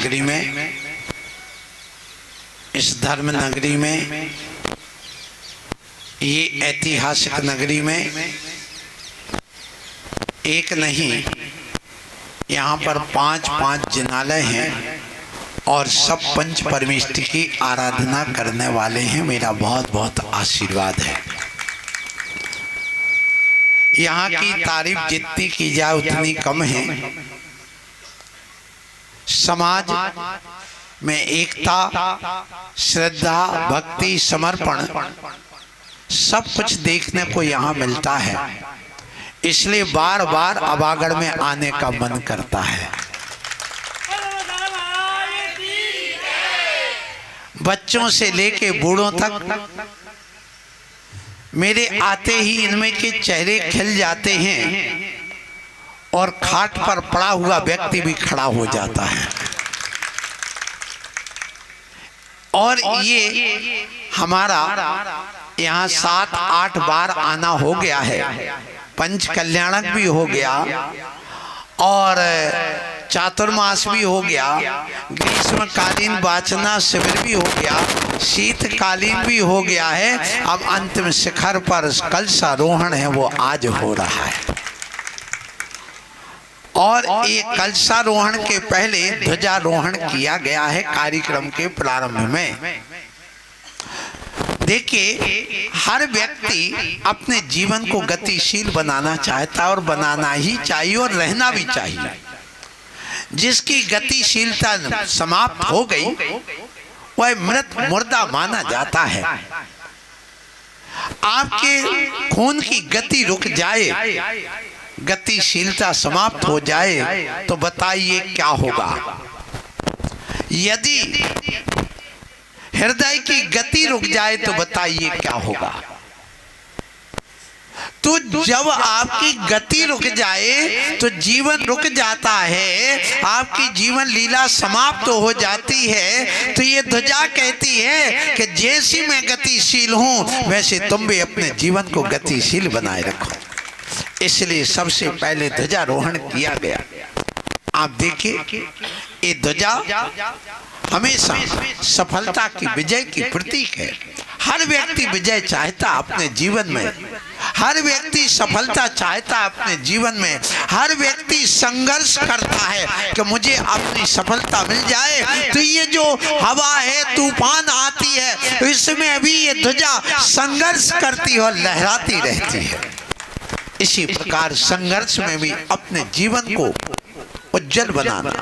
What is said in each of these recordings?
नगरी में, इस धर्म नगरी में, ये ऐतिहासिक नगरी में एक नहीं, यहाँ पर 5 जिनालय हैं और सब पंच परमेष्टि की आराधना करने वाले हैं। मेरा बहुत बहुत आशीर्वाद है। यहाँ की तारीफ जितनी की जाए उतनी कम है। समाज में एकता, श्रद्धा, भक्ति, समर्पण सब कुछ देखने को यहाँ मिलता है। इसलिए बार बार अभागढ़ में आने का मन करता है। बच्चों से लेके बूढ़ों तक मेरे आते ही इनमें के चेहरे खिल जाते हैं और खाट पर पड़ा हुआ व्यक्ति भी खड़ा हो जाता है। और ये हमारा यहाँ 7-8 बार आना हो गया है। पंच कल्याणक भी हो गया और चातुर्मास भी हो गया, ग्रीष्मकालीन वाचना शिविर भी हो गया, शीतकालीन भी हो गया है। अब अंतिम शिखर पर कलशारोहण है, वो आज हो रहा है। और ये कलशारोहण के पहले ध्वजारोहण किया गया है कार्यक्रम के प्रारंभ में। देखिए, हर व्यक्ति अपने जीवन को गतिशील बनाना चाहता है और बनाना ही चाहिए और रहना भी चाहिए। जिसकी गतिशीलता समाप्त हो गई वह मृत मुर्दा माना जाता है। आपके खून की गति रुक जाए, गतिशीलता समाप्त हो जाए तो बताइए क्या होगा। यदि हृदय की गति रुक जाए तो बताइए क्या होगा। तो जब आपकी गति रुक जाए तो जीवन रुक जाता है, आपकी जीवन लीला समाप्त हो जाती है। तो ये ध्वजा कहती है कि जैसी मैं गतिशील हूं वैसे तुम भी अपने जीवन को गतिशील बनाए रखो। इसलिए सबसे पहले ध्वजारोहण किया गया। आप देखिए, ये ध्वजा हमेशा सफलता की, विजय की प्रतीक है। हर व्यक्ति विजय चाहता अपने जीवन में, हर व्यक्ति सफलता चाहता अपने जीवन में, हर व्यक्ति संघर्ष करता है कि मुझे अपनी सफलता मिल जाए। तो ये जो हवा है, तूफान आती है, तो इसमें भी ये ध्वजा संघर्ष करती है और लहराती रहती है। इसी प्रकार संघर्ष में भी अपने जीवन को उज्जवल बनाना,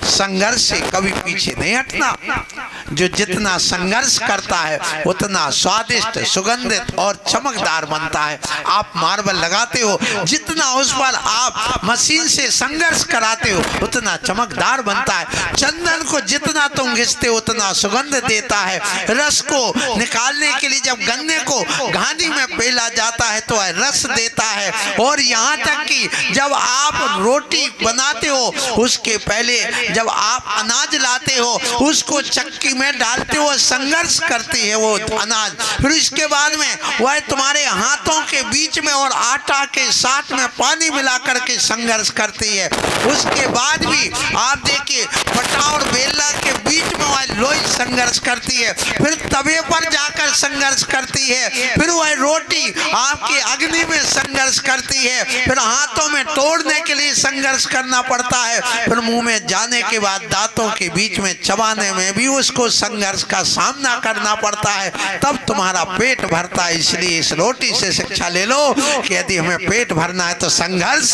संघर्ष से कभी पीछे नहीं हटना। जो जितना संघर्ष करता है उतना स्वादिष्ट, सुगंधित और चमकदार बनता है। आप मार्बल लगाते हो, जितना उस पर आप मशीन से संघर्ष कराते हो उतना चमकदार बनता है। चंदन को जितना तुम घिसते हो उतना सुगंध देता है। रस को निकालने के लिए जब गन्ने को घानी में पेला जाता है तो रस देता है। और यहाँ तक कि जब आप रोटी बनाते हो उसके पहले जब आप अनाज लाते हो उसको चक्की में डालते हो, संघर्ष करती है वो अनाज। फिर इसके बाद में वह तुम्हारे हाथों के बीच में और आटा के साथ में पानी मिलाकर के संघर्ष करती है। उसके बाद भी आप देखिए पटा और बेला के बीच में वह लोई संघर्ष करती है। फिर तवे पर जाकर संघर्ष करती है। फिर वह रोटी आपकी अग्नि में संघर्ष करती है। फिर हाथों में तोड़ने के लिए संघर्ष करना पड़ता है। फिर मुंह में जाने के बाद दांतों के बीच में चबाने में भी उसको संघर्ष का सामना करना पड़ता है, तब तुम्हारा पेट भरता है। इसलिए इस रोटी से शिक्षा ले लो कि यदि हमें पेट भरना है तो संघर्ष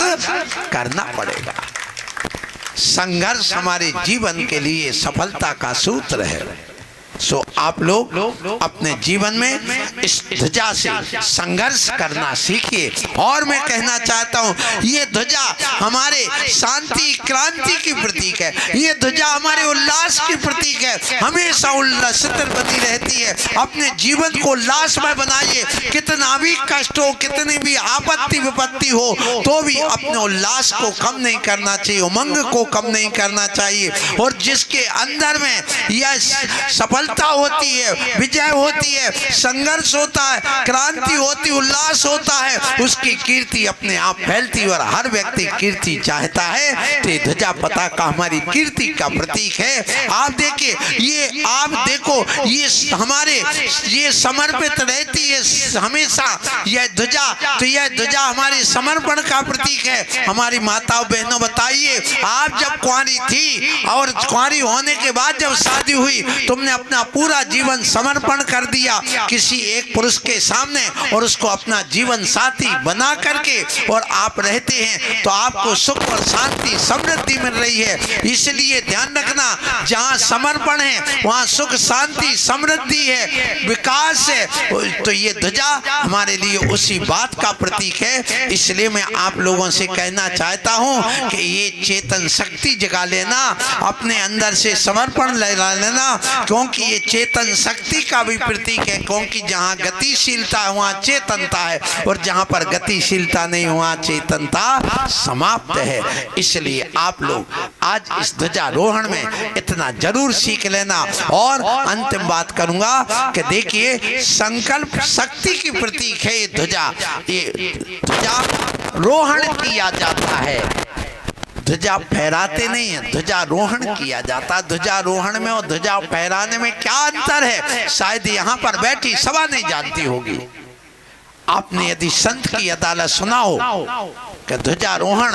करना पड़ेगा। संघर्ष हमारे जीवन के लिए सफलता का सूत्र है। सो आप लोग अपने जीवन में इस ध्वजा से संघर्ष करना सीखिए। और मैं कहना चाहता हूँ, ये ध्वजा हमारे शांति क्रांति की प्रतीक है। ये ध्वजा हमारे उल्लास की प्रतीक है। हमेशा उल्लासित बनी रहती है। अपने जीवन को उल्लासमय बनाइए। कितना भी कष्ट हो, कितनी भी आपत्ति विपत्ति हो, तो भी अपने उल्लास को कम नहीं करना चाहिए, उमंग को कम नहीं करना चाहिए। और जिसके अंदर में यह सफल सफलता होती है, विजय होती है, संघर्ष होता है, क्रांति होती, उल्लास होता है, उसकी कीर्ति अपने आप फैलती और हर व्यक्ति कीर्ति चाहता है। तो ध्वजा पताका हमारी कीर्ति का प्रतीक है। आप देखिए, ये आप देखो, ये हमारे ये समर्पित रहती है हमेशा यह ध्वजा। तो यह ध्वजा हमारे समर्पण का प्रतीक है। हमारी माताओं बहनों बताइए, आप जब कुंवारी थी और कुंवारी होने के बाद जब शादी हुई, तुमने अपना पूरा जीवन समर्पण कर दिया किसी एक पुरुष के सामने और उसको अपना जीवन साथी बना करके और आप रहते हैं, तो आपको सुख और शांति समृद्धि मिल रही है। इसलिए ध्यान रखना, जहाँ समर्पण है वहाँ सुख शांति समृद्धि है, विकास है। तो ये ध्वजा हमारे लिए उसी बात का प्रतीक है। इसलिए मैं आप लोगों से कहना चाहता हूँ कि ये चेतन शक्ति जगा लेना, अपने अंदर से समर्पण ला लेना, क्योंकि ये चेतन शक्ति का भी प्रतीक है। क्योंकि जहाँ गतिशीलता है वहाँ चेतनता है, और जहाँ पर गतिशीलता नहीं वहाँ चेतनता समाप्त है। इसलिए आप लोग आज इस ध्वजारोहण में इतना जरूर सीख लेना। और अंतिम बात करूंगा कि देखिए, संकल्प शक्ति की प्रतीक है ये ध्वजा। ये ध्वजारोहण किया जाता है, ध्वजा फहराते नहीं है, ध्वजारोहण किया जाता। ध्वजारोहण में और ध्वजा फहराने में क्या अंतर है, शायद यहाँ पर बैठी सभा नहीं जानती होगी। आपने यदि संत की अदालत सुना हो कि ध्वजारोहण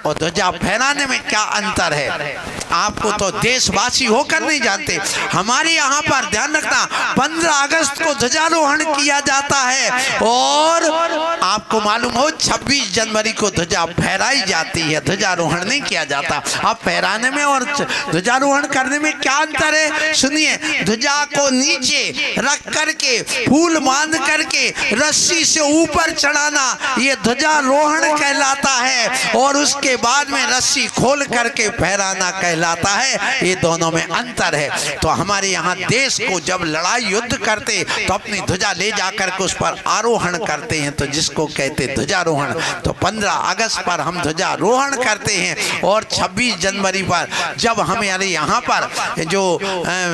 और ध्वजा फहराने में क्या अंतर है, आपको तो देशवासी होकर नहीं जानते। हमारे यहाँ पर ध्यान रखना, 15 अगस्त को ध्वजारोहण किया जाता है और आपको मालूम हो 26 जनवरी को ध्वजा फहराई जाती है, ध्वजारोहण नहीं किया जाता। अब फहराने में और ध्वजारोहण करने में क्या अंतर है, सुनिए। ध्वजा को नीचे रख करके फूल बांध करके रस्सी से ऊपर चढ़ाना, ये ध्वजारोहण कहलाता है, और उसके बाद में रस्सी खोल करके फहराना कहलाता है। ये दोनों में अंतर है। तो हमारे यहाँ देश को जब लड़ाई युद्ध करते तो अपनी ध्वजा ले जाकर के उस पर आरोहण करते हैं, तो जिसको कहते ध्वजारोहण। तो 15 अगस्त पर हम ध्वजारोहण करते हैं, और 26 जनवरी पर जब हमारे यहाँ पर जो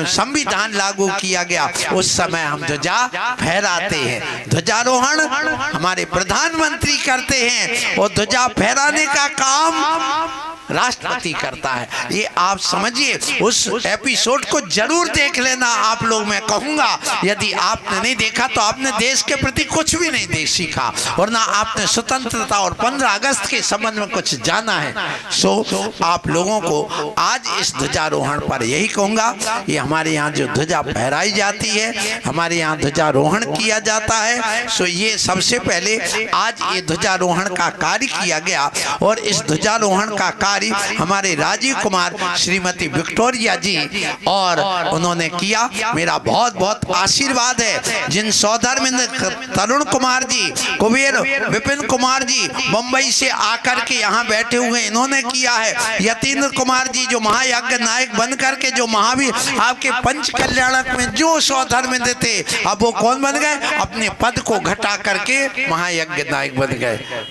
संविधान लागू किया गया उस समय हम ध्वजा फहराते हैं। ध्वजारोहण हमारे प्रधानमंत्री करते हैं और ध्वजा फहराने का काम राष्ट्रपति करता है। ये आप समझिए, उस एपिसोड को जरूर देख लेना आप लोग। मैं कहूँगा यदि आपने नहीं देखा तो आपने देश के प्रति कुछ भी नहीं सीखा, और ना आपने स्वतंत्रता और 15 अगस्त के संबंध में कुछ जाना है। सो आप लोगों को आज इस ध्वजारोहण पर यही कहूँगा, ये हमारे यहाँ जो ध्वजा फहराई जाती है, हमारे यहाँ ध्वजारोहण किया जाता है। सो ये सबसे पहले आज ये ध्वजारोहण का कार्य किया गया, और इस ध्वजारोहण का कार्य हमारे राजीव कुमार श्रीमती विक्टोरिया जी और उन्होंने किया। मेरा बहुत बहुत आशीर्वाद है। जिन सौधर्मिंद्र तरुण कुमार जी, कुबेर विपिन कुमार जी मुंबई से आकर के यहाँ बैठे हुए, इन्होंने किया है। यतीन्द्र कुमार जी जो महायज्ञ नायक बन करके जो महावीर आपके पंच कल्याणक में जो सौधर्मिंद्र थे, अब वो कौन बन गए, अपने पद को घटा करके महायज्ञ नायक बन गए।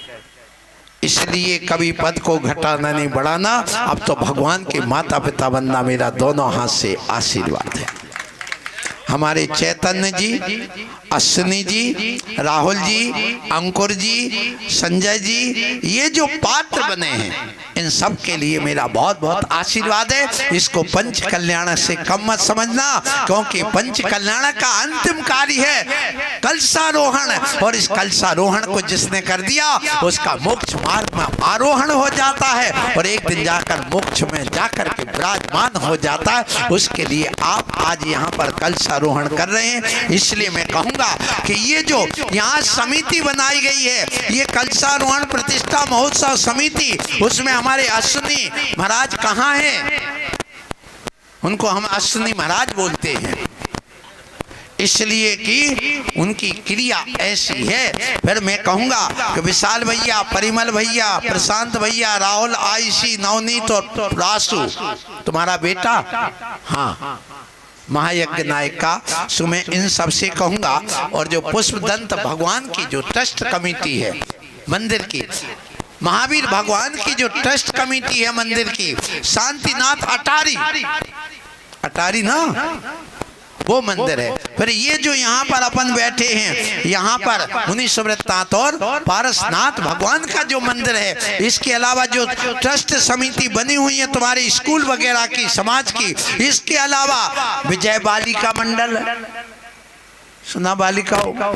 इसलिए कभी पद को घटाना नहीं बढ़ाना। अब तो भगवान के माता पिता बनना मेरा दोनों हाथ से आशीर्वाद है। हमारे चैतन्य जी, अश्विनी जी, राहुल जी, अंकुर जी, संजय जी, ये जो पात्र बने हैं, इन सब के लिए मेरा बहुत बहुत आशीर्वाद है। इसको पंच कल्याण से कम मत समझना, क्योंकि पंच कल्याण का अंतिम कार्य है कलशारोहण, और इस कलशारोहण को जिसने कर दिया उसका मोक्ष मार्ग में आरोहण हो जाता है, और एक दिन जाकर मोक्ष में जाकर के विराजमान हो जाता है। उसके लिए आप आज यहाँ पर कलशारोहण कर रहे हैं। इसलिए मैं कहूँगा कि ये जो यहाँ समिति बनाई गई है, ये कलशारोहण प्रतिष्ठा महोत्सव समिति, उसमें हमारे अश्विनी महाराज कहाँ हैं? उनको हम अश्विनी महाराज बोलते हैं, इसलिए कि उनकी क्रिया ऐसी है। फिर मैं कहूँगा कि विशाल भैया, परिमल भैया, प्रशांत भैया, राहुल, आयशी, नवनीत और रासु तुम्हारा बेटा, हाँ, महायज्ञ नायक का। सो मैं इन सब से कहूँगा, और जो पुष्पदंत भगवान की जो ट्रस्ट कमेटी है मंदिर की, महावीर भगवान की जो ट्रस्ट कमेटी है मंदिर की, शांतिनाथ अटारी, अटारी ना, वो मंदिर है। फिर ये जो यहाँ पर अपन बैठे हैं, यहाँ पर मुनि सुव्रतनाथ और पारसनाथ भगवान का जो मंदिर है, इसके अलावा जो ट्रस्ट समिति बनी हुई है तुम्हारे स्कूल वगैरह की, समाज की, इसके अलावा विजय बालिका मंडल, सुना बालिका हो,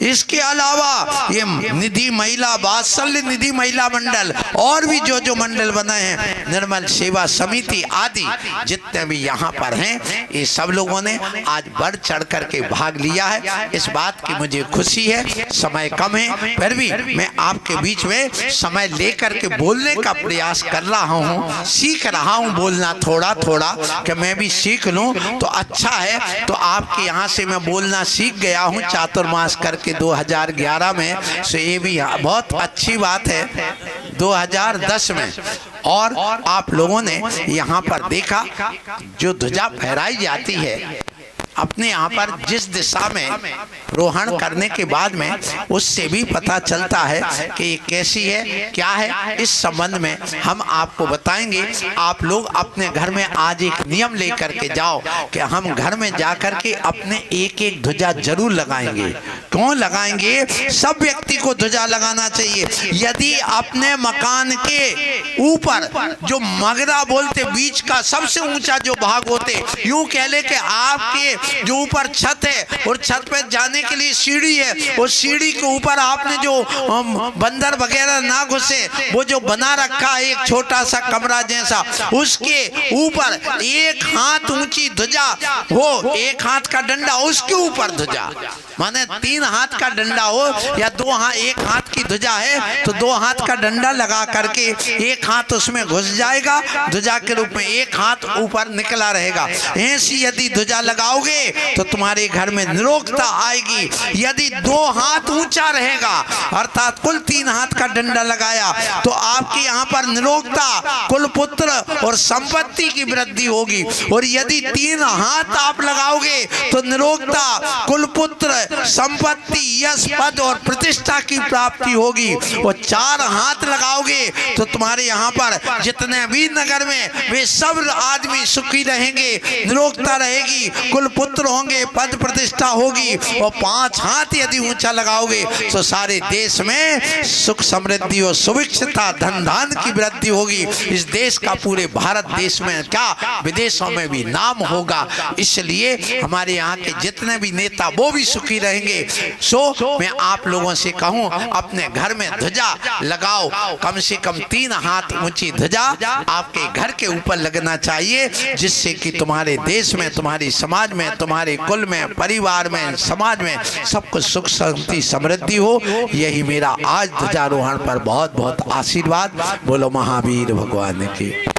इसके अलावा ये निधि महिला, वात्सल्य निधि महिला मंडल, और भी जो जो मंडल बने हैं, निर्मल सेवा समिति आदि जितने भी यहाँ पर हैं, ये सब लोगों ने आज बढ़ चढ़ करके भाग लिया है। इस बात की मुझे खुशी है। समय कम है, फिर भी मैं आपके बीच में समय लेकर के बोलने का प्रयास कर रहा हूँ, सीख रहा हूँ बोलना थोड़ा थोड़ा, कि मैं भी सीख लूँ तो अच्छा है। तो आपके यहाँ से मैं बोलना सीख गया हूँ चातुर्मास करके 2011 में, सो ये भी बहुत अच्छी बात है। 2010 में और आप लोगों ने यहाँ पर देखा जो ध्वजा फहराई जाती है अपने यहाँ पर, जिस दिशा में रोहण करने के बाद में, उससे भी पता चलता है कि ये कैसी है, क्या है। इस संबंध में हम आपको बताएंगे। आप लोग अपने घर में आज एक नियम लेकर के जाओ कि हम घर में जाकर के अपने एक एक ध्वजा जरूर लगाएंगे। क्यों लगाएंगे? सब व्यक्ति को ध्वजा लगाना चाहिए। यदि अपने मकान के ऊपर जो मगरा बोलते, बीच का सबसे ऊंचा जो भाग होते, यूं कह ले कि आपके जो ऊपर छत है और छत पे जाने के लिए सीढ़ी है, उस सीढ़ी के ऊपर आपने जो बंदर वगैरह ना घुसे, वो जो बना रखा है एक छोटा सा कमरा जैसा, उसके ऊपर एक हाथ ऊंची ध्वजा हो, एक हाथ का डंडा, उसके ऊपर ध्वजा, माने 3 हाथ का डंडा हो या 2 हाथ, एक हाथ की ध्वजा है तो 2 हाथ का डंडा लगा करके एक हाथ उसमें घुस जाएगा ध्वजा के रूप में, एक हाथ ऊपर निकला रहेगा। ऐसी यदि ध्वजा लगाओगे तो तुम्हारे घर में निरोगता आएगी। यदि 2 हाथ ऊंचा रहेगा, अर्थात कुल 3 हाथ का डंडा लगाया, तो आपके यहाँ पर निरोगता, कुल पुत्र और संपत्ति की वृद्धि होगी। और यदि 3 हाथ आप लगाओगे तो निरोगता, कुल पुत्र, संपत्ति, यश, पद और प्रतिष्ठा की प्राप्ति होगी। और 4 हाथ लगाओगे तो तुम्हारे यहाँ पर जितने भी नगर में वे सब आदमी सुखी रहेंगे, निरोगता रहेगी, कुल पुत्र होंगे, पद प्रतिष्ठा होगी। और 5 हाथ यदि ऊंचा लगाओगे तो सारे देश में सुख समृद्धि और सुभिक्षता, धन धान की वृद्धि होगी। इस देश का, पूरे भारत देश में क्या विदेशों में भी नाम होगा। इसलिए हमारे यहाँ के जितने भी नेता वो भी सुखी रहेंगे। सो मैं आप लोगों से कहूँ, अपने घर में ध्वजा लगाओ, कम से कम 3 हाथ ऊंची ध्वजा आपके घर के ऊपर लगना चाहिए, जिससे कि तुम्हारे देश में, तुम्हारी समाज में, तुम्हारे कुल में, परिवार में, समाज में सब कुछ सुख शांति समृद्धि हो। यही मेरा आज ध्वजारोहण पर बहुत बहुत आशीर्वाद। बोलो महावीर भगवान की।